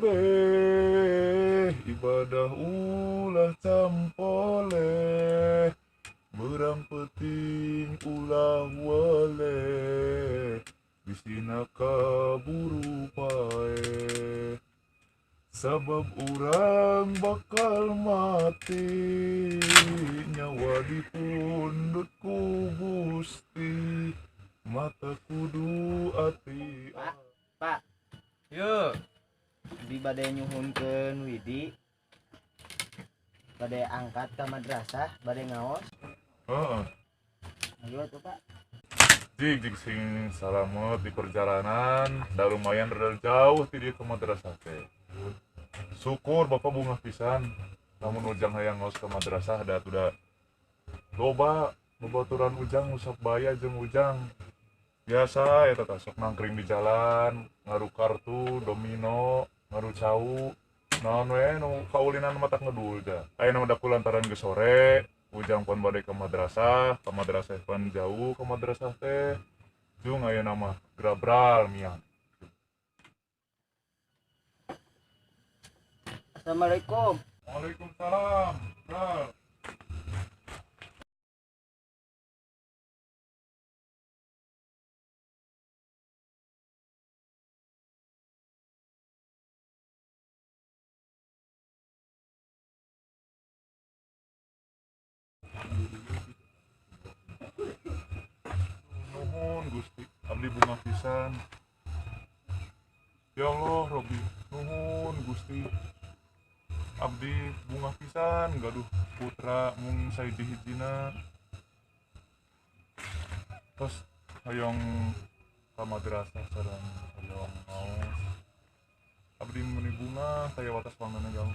kabeh ibadah ulah campole berang peting ulah wale bisina kaburu pae sabab urang bakal mati nyawa dipundut ku Gusti mata kudu ati. Pak, Yuk, di badai nyuhunkeun Widi badai angkat ke madrasah badai ngaos. Heeh. Ayo tuh Pak. Jig sing salamet di perjalanan dah lumayan rada jauh ti dieu ke madrasah teh. Syukur Bapak bunga pisan namun ujang hayang ngaos ke madrasah da udah loba babaturan ujang usap baya jeung ujang biasa eta tah sok nangkring di jalan ngaru kartu domino ngaru cau naon we nu kaulinan mata ngedul da aya nu da kulantaran geus sore ujang pon bade ke madrasah pon jauh ke madrasah teh jeung aya nama grabral miang. Assalamualaikum. Waalaikumsalam. Bral. Nuhun Gusti, abdi bunga pisan. Ya Allah, Robi, nuhun Gusti. Abdi bunga pisan, gaduh putra mung saiji-hijina. Terus hayong ka madrasah sareng hayong ngaos. Abdi meuni bunga saya watas pangdana jauh.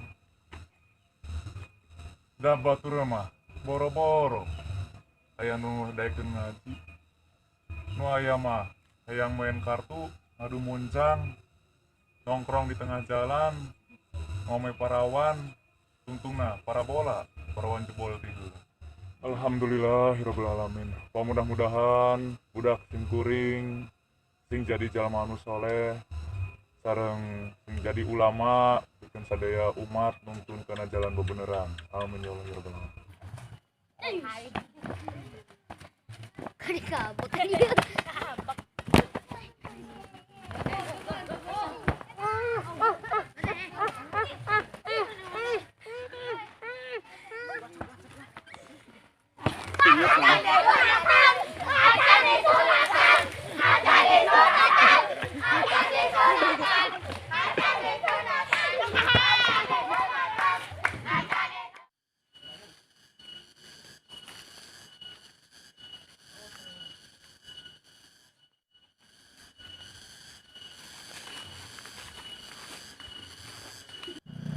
Da batur mah boro-boro. Aya nu daekeun ngaji. Nu aya mah hayang main kartu, ngadu muncang, nongkrong di tengah jalan, ngomong parawan, tungtungna parabola, parawan jebol tidur. Alhamdulillahirobbilalamin. Mudah-mudahan budak sing kuring sing jadi jalma anu soleh sareng sing jadi ulama bikin sadaya umat nuntun kana jalan bebeneran. Amin ya Allah ya rabbal alamin. Kali kabut kali.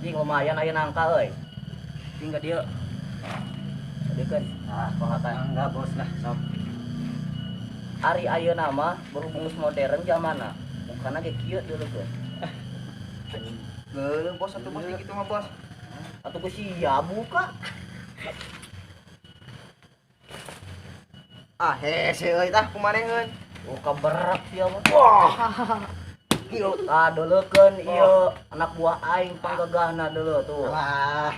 Jing lumayan aya nangka euy. Tinggal dieu. Sadekeun. Ah, pohakan enggak bos lah sok. Ari ayeuna mah berhubung modern zamana. Bukana ge kieu dulu tuh. bos atuh bos kitu mah bos. Atuh geus sia buka. Ah, hese euy tah kumaneheun. Buka berat sia mah. Wah, Ieu kadeulekeun ieu anak buah aing panggagahna deuleu tuh. wah.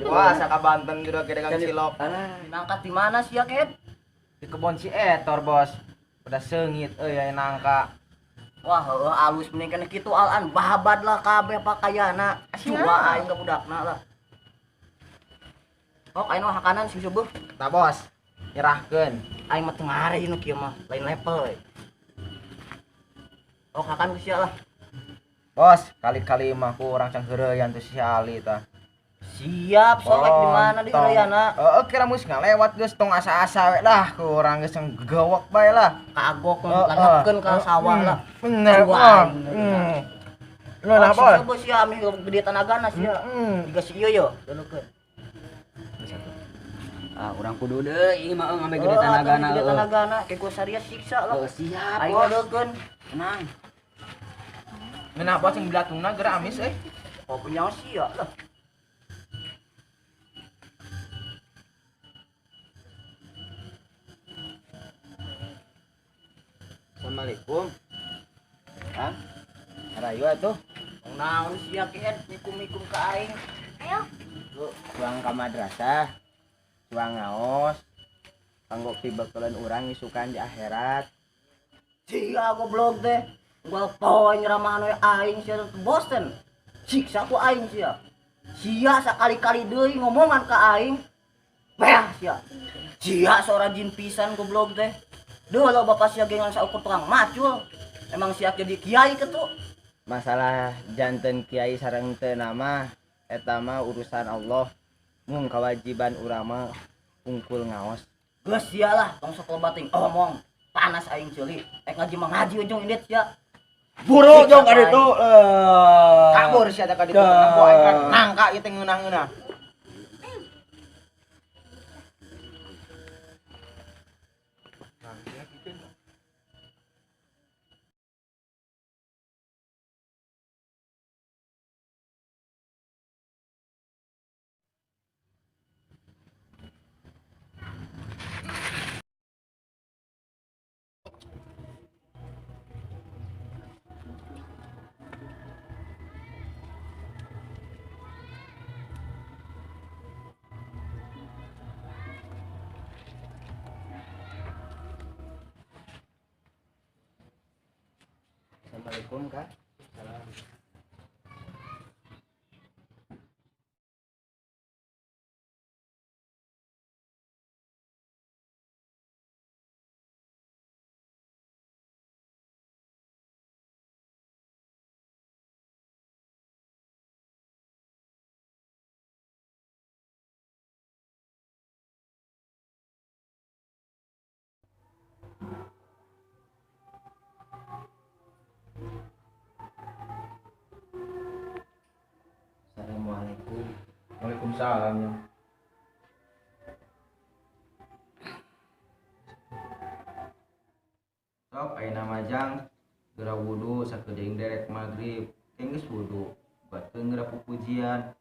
Wah, saka Banten juga gede kang cilok. Nangkat di mana sih ya, Ken? Di kebon si Etor, bos. Udah seungit euy aya nangka. Wah, heueuh alus mending kana kitu alan bahabad lah kabeh pakaiana. Coba aing ka budakna lah. Oh, aing mah hakanan sing subuh. Tah, bos. Nyerahkeun. Aing mah teu ngari nu kieu mah, lain level we. Oh, hakan geus sia lah. Bos, kali-kali mah ku urang can heureuyan teh si Ali tah. Siap, solek di mana di Rayana? Heeh, kira mus ngalewat geus tong asa-asa we lah, ku urang geus gegawak bae lah. Kagok lanepkeun ka sawah lah. Bener, Wah, bos. Lu nah, bos. Bos sia ami gede tanagana sia. Juga si ieu yo, dulukeun. Ah, urang kudu deui mah ame gede tanagana. Gede tanagana, ke ku saria siksa lah. Siap, Aing bos. deukeun. Tenang. Ngeunah bos sing belatungna geura amis euy. Oh, punya sia lah. Assalamualaikum. Hah? Rayu atuh. naon sia kieu mikum-mikum ka aing. Ayo. Tuang ka madrasah. Tuang ngaos. Kanggo pibekulan urang isukan di akhirat. Sia goblok teh. Gua poe nyeramano aing sia bosen. Siksa ku aing sia. Sia sakali-kali deui ngomongan ka aing. Beh sia. Sia seorang jin pisan goblok teh. Duh lo bapak sia gengan saukur tukang macul. Emang sia jadi kiai ketu. Masalah janten kiai sareng teu nama eta mah urusan Allah. Mung kewajiban urang mah ungkul ngaos. Geus sia lah tong sok bating omong. Panas aing ceuli. Ngaji mah ngaji ujung indit sia. Buru jong ka ditu. Kabur sia teh ka ditu. Nampu aing nangka ieu teh ngeunah-ngeunah. Assalamualaikum Kak. Assalamualaikum. Waalaikumsalam ya. Sok ayeuna majang geura wudu sakedeing derek magrib. Teh geus wudu, buatkeun geura pupujian.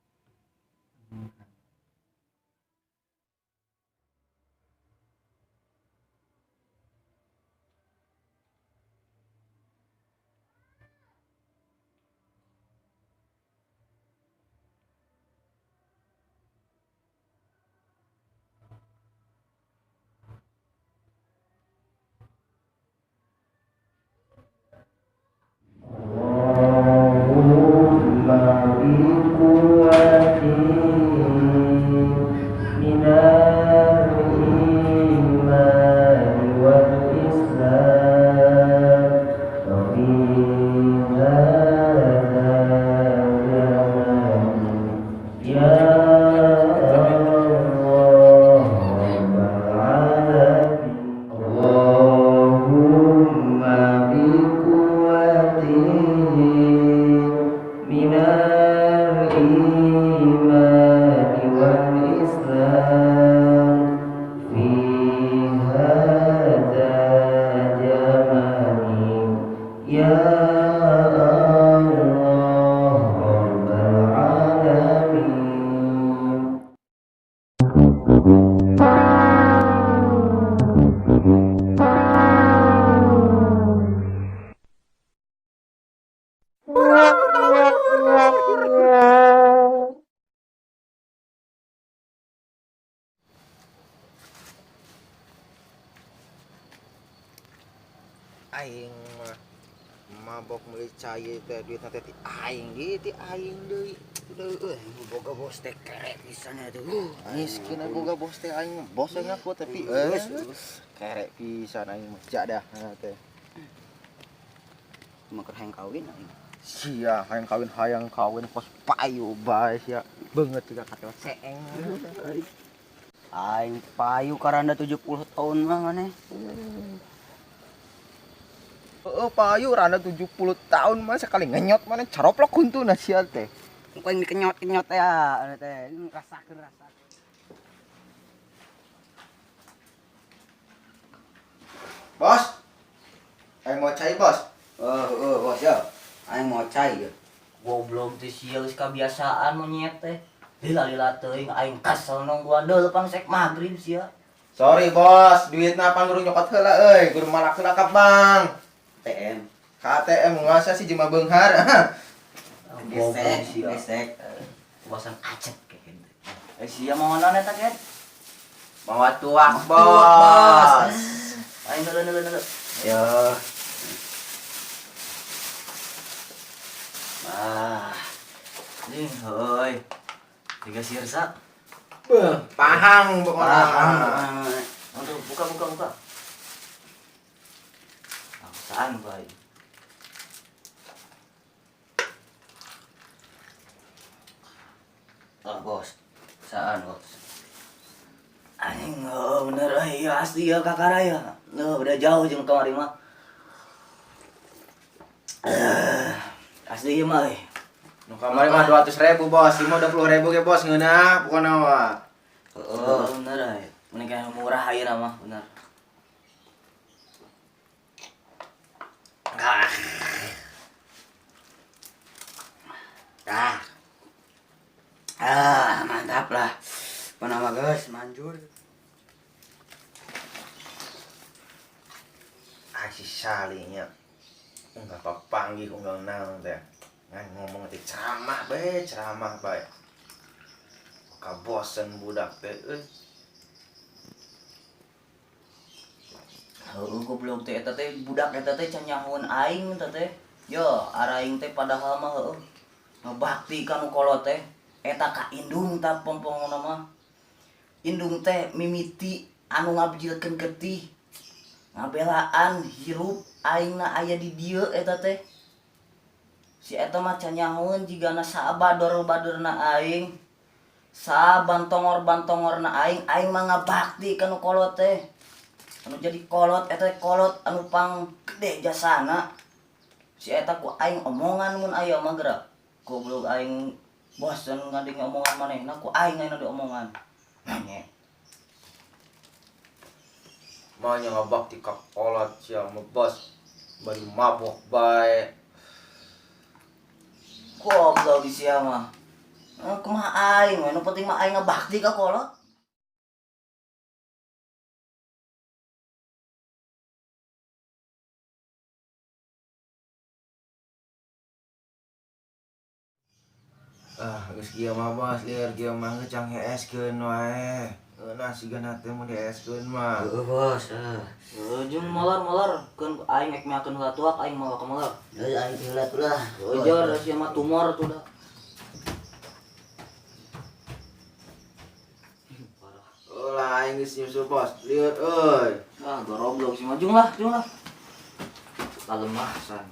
Aing mabok meuli cai teh duitna teh ti aing ge ti aing deui. Boga bos teh kerek pisan atuh. Miskin aku boga bos teh aing bos ngaku tapi kerek pisan aing mah jadah teh. Mah keur hayang kawin aing. Sia hayang kawin pos payu bae sia beungeut juga katewat seeng. Aing payu karanda 70 tahun mah maneh. Payu randa 70 tahun mah sekali ngenyot mana caroplok kuntuna sia teh. Engko yang dikenyot-kenyot ya anu teh rasakeun. Bos. Aing mau cai, Bos. Bos ya. Aing mau cai ya. Goblok teh sia geus kabiasaan monyet teh. Lila-lila teuing aing kasel nungguan deul pangsek magrib sia. Sorry, Bos. Duitna pan guru nyokot heula euy, guru malakeun ka bank. TM. KTM ngasa si Jema Beunghar. gesek. Bosan acet kayak gitu. Sia mau nona eta kan? Mau tuak bos. Ayo dulu. Yo. Nih, hoi. Tiga sirsa. Pahang pokoknya. Aduh, buka. Apaan, Bay? Bos. Saan, bos? Anjing, bener, iya asli ya kakak raya. Udah jauh jeung kamari mah. Asli mah. Nu kamari mah 200.000 bos, ini mah 20.000 ge bos ngeunah pokona mah. Bener ya. Mending kayak murah aja mah, bener. Mantap lah. Panama guys, manjur. Si salinya. Enggak papanggih unggal naon teh. Ngan ngomong teh ceramah bae. Kabosen budak teh euy. Goblok teh eta teh budak eta teh can nyahoun aing eta teh. Yo, araing teh padahal mah heueuh. Ngebakti ka nu kolot teh. Eta ka indung tah pompongna mah. Indung teh mimiti anu ngabjilkeun getih. Ngabelaan hirup aingna aya di dieu eta teh. Si eta mah can nyahoun jigana sabador-badorna aing. Sabantongor-bantongorna aing mah ngabakti ka nu kolot teh. Anu jadi kolot eta kolot anu pang gede jasana. Si eta ku aing omongan mun aya mah geura. Goblok aing bosan ngadeng omongan manehna ku aing aya di omongan. Nanya. Maunya ngabakti ka kolot sia mah bos. Bari mabok bae. Goblok di sia mah. Kumaha aing we nu penting mah aing ngabakti ka kolot. Geus kieu mah bos, lieur kieu mah ngecang heeskeun wae. Eunah sigana teh mun diheeskeun mah. Bos. Jeung molor keun aing ek meakeun heula tuak aing mawa ka molor. Aing heula lah. Ojor sia mah tumor tuh dah. Ulah aing geus nyusul bos, lieur euy. Goroblok sih mah jung lah. Kalemasan.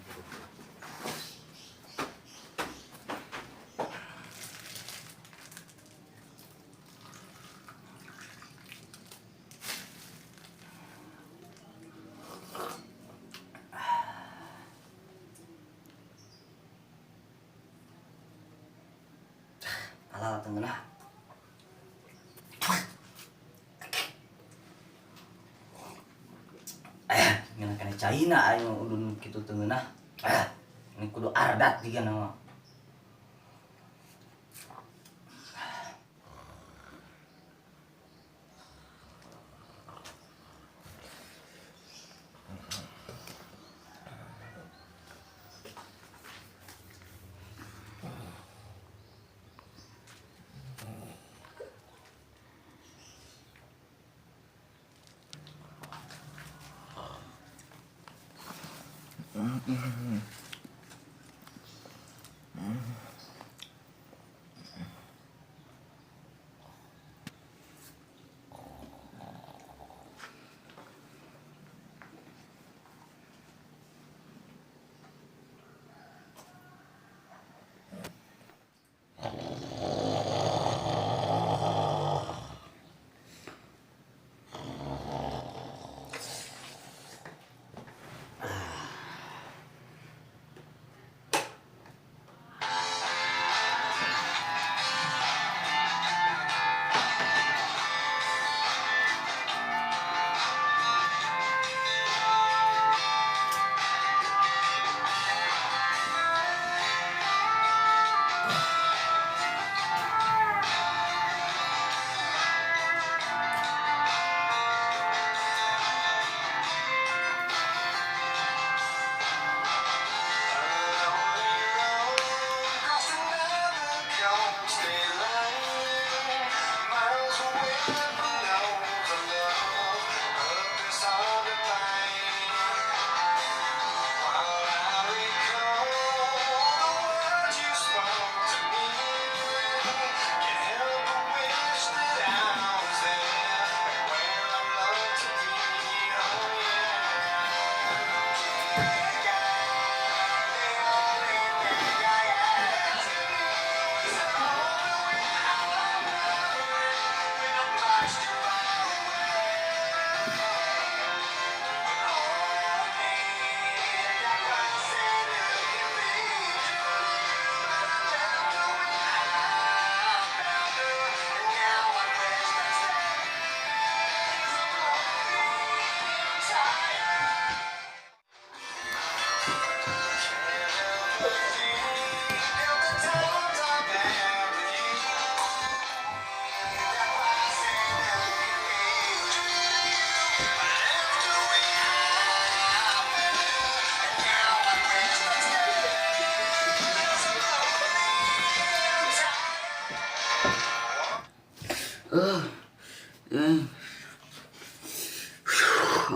Alah tengenah. Ngan kana China aing udun kitu tengenah. Ini kudu ardat diga nama.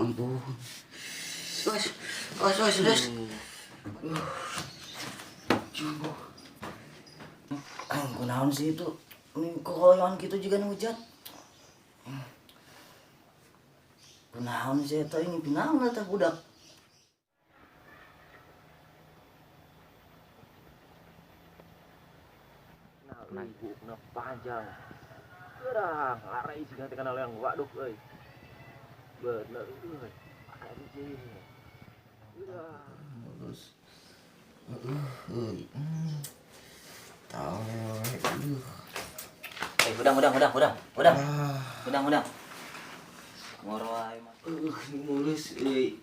ampun. Wes. Kunaon sih itu? Ini kokoyan gitu juga ngujat. Kunaon sih eta ini pinaon eta budak. Nah, ibu kena panjang. Gerang, arai sigang teh kenal yang waduk euy. Bener euy. Anjing. Gerang. Terus tahu Udang. Ngoroi mah. Mulus euy.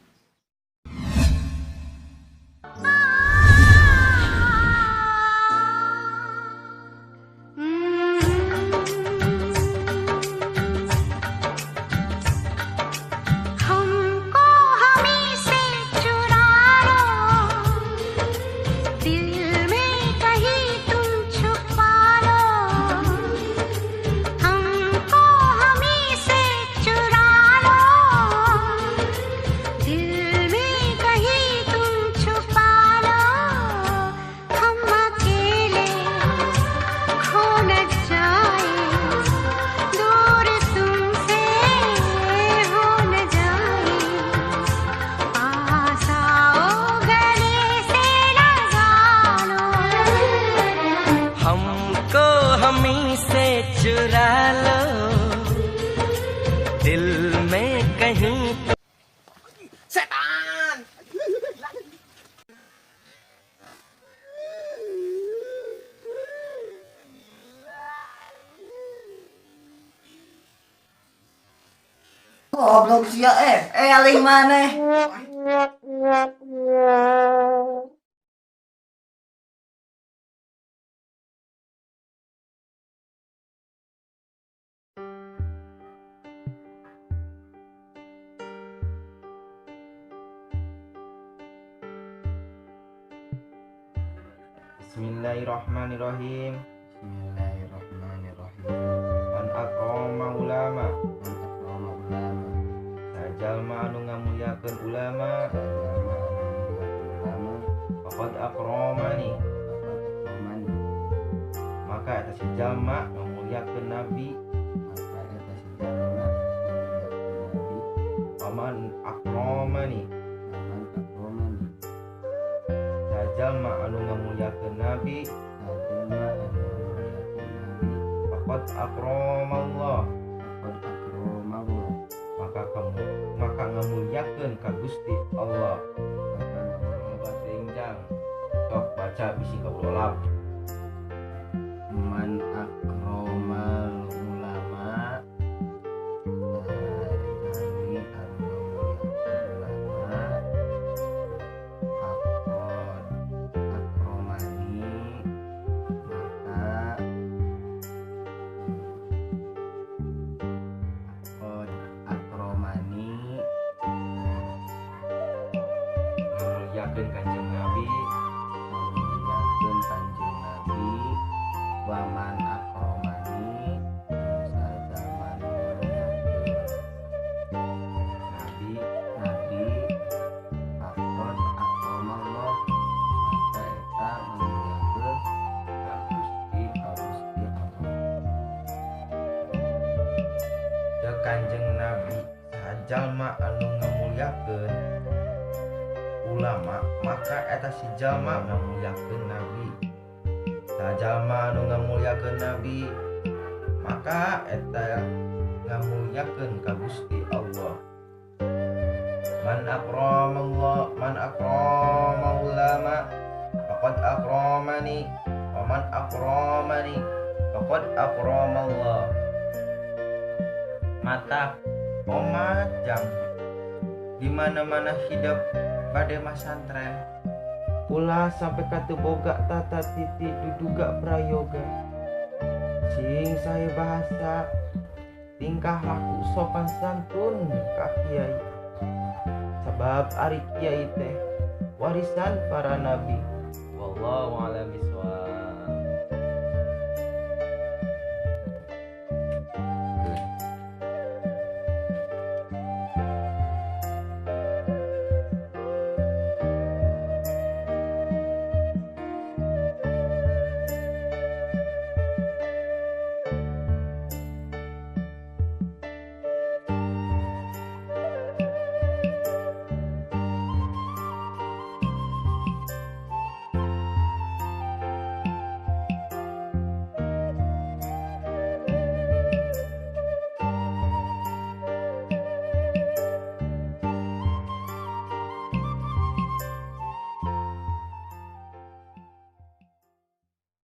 हमको हमी से चुरा लो दिल में कहीं तुम छुपा लो हमको हमी से चुरा लो दिल में कहीं तुम छुपा लो हम अकेले खो न जाए दूर तुमसे हो न जाए पास आओ गले से लगा लो हमको हमी से चुरा लो दिल में कहीं Goblok sia aling maneh. Bismillahirrahmanirrahim. Bismillahirrahmanirrahim. Man akrama ulama. Akrama ulama. Sajalma anu ngamuliakeun ulama. Ulama. Faqad akramani. Akramani. Maka eta si jalma ngamuliakeun nabi. Maka eta si jalma nabi. Paman akramani. Aman akramani. Sajalma anu ngamuliakeun nabi. Jalma anu ngamuliakeun nabi. Faqad akramallah. Faqad akramallah. Maka ngamuliakeun ka Gusti Allah. Maka ngamuliakeun Bahasa Injang. Sok baca bisi kaulolap. man akramal ulama. Nami anu ngamuliakeun ulama. Faqad akramani. Maka faqad akramani. Ngamuliakeun Kanjeng Nabi. Ngamuliakeun Kanjeng Nabi. Waman akromani sajaman Nabi Nabi fakon akromallah maka eta menjaga ka Gusti Gusti Allah. da Kanjeng Nabi sajalma anu ngamuliakeun ulama maka eta si jalma ngamuliakeun nabi. Sajalma anu ngamuliakeun nabi maka eta ngamuliakeun ka Gusti Allah. Man akrama ulama faqad akramani wa man akramani faqad akramallah. Mata omajang di mana-mana hidup pada masantren ulah sampai katu boga tata titi duduga prayoga sing saya bahasa tingkah laku sopan santun ka kiai sebab ari kiai teh warisan para nabi. Wallahu a'lam bishawab.